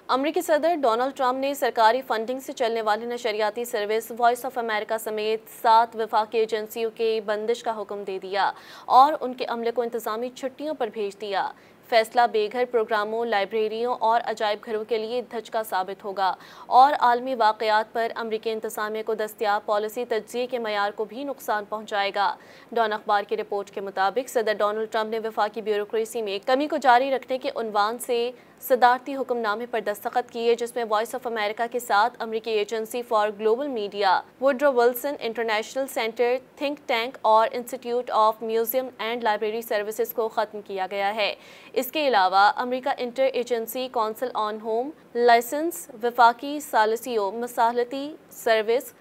امریکی صدر Donald Trump نے سرکاری فنڈنگ سے چلنے والی نشریاتی سروس وائس آف امریکہ سمیت 7 وفاقی ایجنسیوں کے بندش کا حکم دے دیا اور ان کے عملے کو انتظامی چھٹیوں پر بھیج دیا۔ فیصلہ بے گھر پروگراموں، لائبریریوں اور عجائب گھروں کے لیے دھچکا ثابت ہوگا اور عالمی واقعات پر امریکی انتظامیہ کو دستیاب پالیسی تجزیے کے معیار کو بھی نقصان پہنچائے گا۔ ڈان اخبار کی رپورٹ کے مطابق صدر ڈونلڈ ٹرمپ نے وفاقی بیوروکریسی میں کمی کو جاری رکھنے کے عنوان سے صدارتی حکم نامے پر دستخط کیے، جس میں وائس آف امریکہ کے ساتھ امریکی agency for global media, Woodrow Wilson international centre, think tank اور institute of museum and library services کو ختم کیا گیا ہے۔ اس کے علاوہ امریکہ inter agency council on homelessness, وفاقی ثالثیوں مصالحتی service,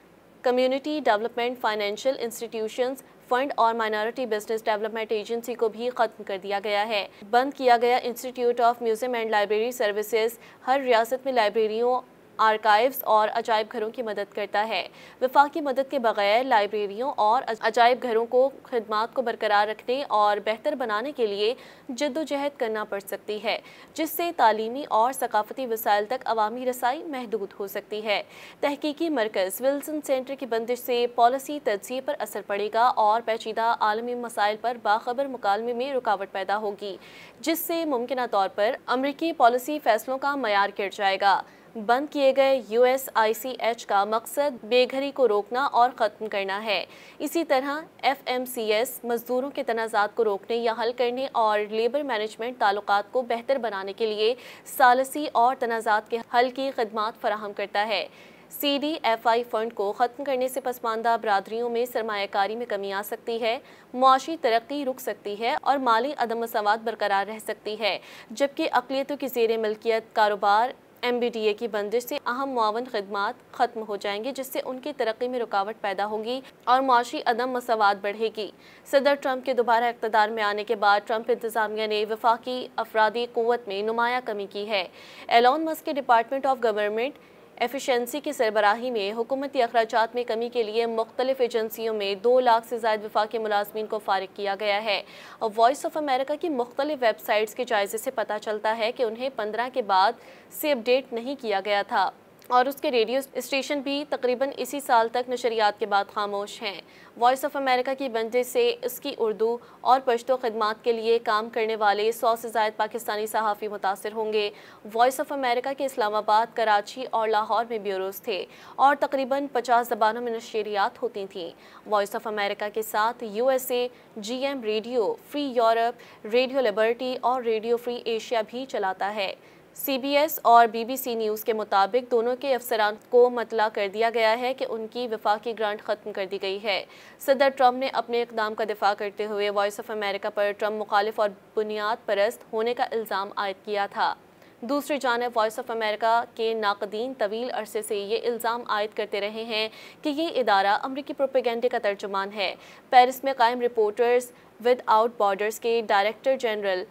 community development, financial institutions, fund اور مائنارٹی بزنس ڈیولپمنٹ ایجنسی کو بھی ختم کر دیا گیا ہے۔ بند کیا گیا Institute of museum and library Services ہر ریاست میں لائبریریوں، آرکائیوز اور عجائب گھروں کی مدد کرتا ہے۔ وفاقی مدد کے بغیر لائبریریوں اور عجائب گھروں کو خدمات کو برقرار رکھنے اور بہتر بنانے کے لیے جدوجہد کرنا پڑ سکتی ہے، جس سے تعلیمی اور ثقافتی وسائل تک عوامی رسائی محدود ہو سکتی ہے۔ تحقیقی مرکز ولسن سینٹر کی بندش سے پالیسی تجزیے پر اثر پڑے گا اور پیچیدہ عالمی مسائل پر باخبر مکالمے میں رکاوٹ پیدا ہوگی، جس سے ممکنہ طور پر امریکی پالیسی فیصلوں کا معیار گر جائے گا۔ بند کیے گئے USICH کا مقصد بے گھری کو روکنا اور ختم کرنا ہے۔ اسی طرح FMCS مزدوروں کے تنازعات کو روکنے یا حل کرنے اور لیبر مینجمنٹ تعلقات کو بہتر بنانے کے لیے ثالثی اور تنازعات کے حل کی خدمات فراہم کرتا ہے۔ CDFI فنڈ کو ختم کرنے سے پسماندہ برادریوں میں سرمایہ کاری میں کمی آ سکتی ہے، معاشی ترقی رک سکتی ہے اور مالی عدم مساوات برقرار رہ سکتی ہے، جبکہ اقلیتوں کی زیر ملکیت کاروبار MBDA کی بندش سے اہم معاون خدمات ختم ہو جائیں گے، جس سے ان کی ترقی میں رکاوٹ پیدا ہوگی اور معاشی عدم مساوات بڑھے گی۔ صدر ٹرمپ کے دوبارہ اقتدار میں آنے کے بعد ٹرمپ انتظامیہ نے وفاقی افرادی قوت میں نمایاں کمی کی ہے۔ ایلون مسک کے ڈپارٹمنٹ آف گورنمنٹ ایفیشنسی کی سربراہی میں حکومتی اخراجات میں کمی کے لیے مختلف ایجنسیوں میں 2 لاکھ سے زائد وفاقی ملازمین کو فارغ کیا گیا ہے۔ وائس آف امریکہ کی مختلف ویب سائٹس کے جائزے سے پتہ چلتا ہے کہ انہیں 15 کے بعد سے اپ ڈیٹ نہیں کیا گیا تھا اور اس کے ریڈیو اسٹیشن بھی تقریباً اسی سال تک نشریات کے بعد خاموش ہیں۔ وائس آف امریکہ کی بندش سے اس کی اردو اور پشتو خدمات کے لیے کام کرنے والے 100 سے زائد پاکستانی صحافی متاثر ہوں گے۔ وائس آف امریکہ کے اسلام آباد، کراچی اور لاہور میں بیوروز تھے اور تقریباً 50 زبانوں میں نشریات ہوتی تھیں۔ وائس آف امریکہ کے ساتھ USA، GM radio free Europe, radio Liberty اور ریڈیو فری ایشیا بھی چلاتا ہے۔ CBS اور BBC نیوز کے مطابق دونوں کے افسران کو مطلع کر دیا گیا ہے کہ ان کی وفاقی گرانٹ ختم کر دی گئی ہے۔ صدر ٹرمپ نے اپنے اقدام کا دفاع کرتے ہوئے وائس آف امریکہ پر ٹرمپ مخالف اور بنیاد پرست ہونے کا الزام عائد کیا تھا۔ دوسری جانب وائس آف امریکہ کے ناقدین طویل عرصے سے یہ الزام عائد کرتے رہے ہیں کہ یہ ادارہ امریکی پروپیگنڈے کا ترجمان ہے۔ پیرس میں قائم رپورٹرز ود آؤٹ بارڈرز کے ڈائریکٹر جنرل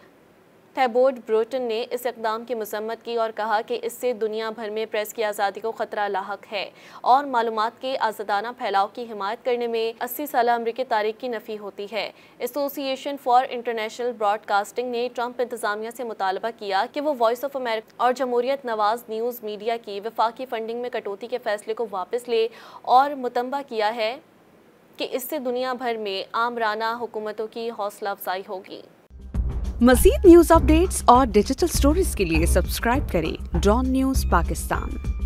تھیبوڈ بروٹن نے اس اقدام کی مذمت کی اور کہا کہ اس سے دنیا بھر میں پریس کی آزادی کو خطرہ لاحق ہے اور معلومات کے آزادانہ پھیلاؤ کی حمایت کرنے میں 80 سالہ امریکی تاریخ کی نفی ہوتی ہے۔ ایسوسی ایشن فار انٹرنیشنل براڈ کاسٹنگ نے ٹرمپ انتظامیہ سے مطالبہ کیا کہ وہ وائس آف امریکہ اور جمہوریت نواز نیوز میڈیا کی وفاقی فنڈنگ میں کٹوتی کے فیصلے کو واپس لے اور متنبہ کیا ہے کہ اس سے دنیا بھر میں آمرانہ حکومتوں کی حوصلہ افزائی ہوگی۔ مزید نیوز اپ ڈیٹس اور ڈیجیٹل سٹوریز کے لیے سبسکرائب کریں ڈان نیوز پاکستان۔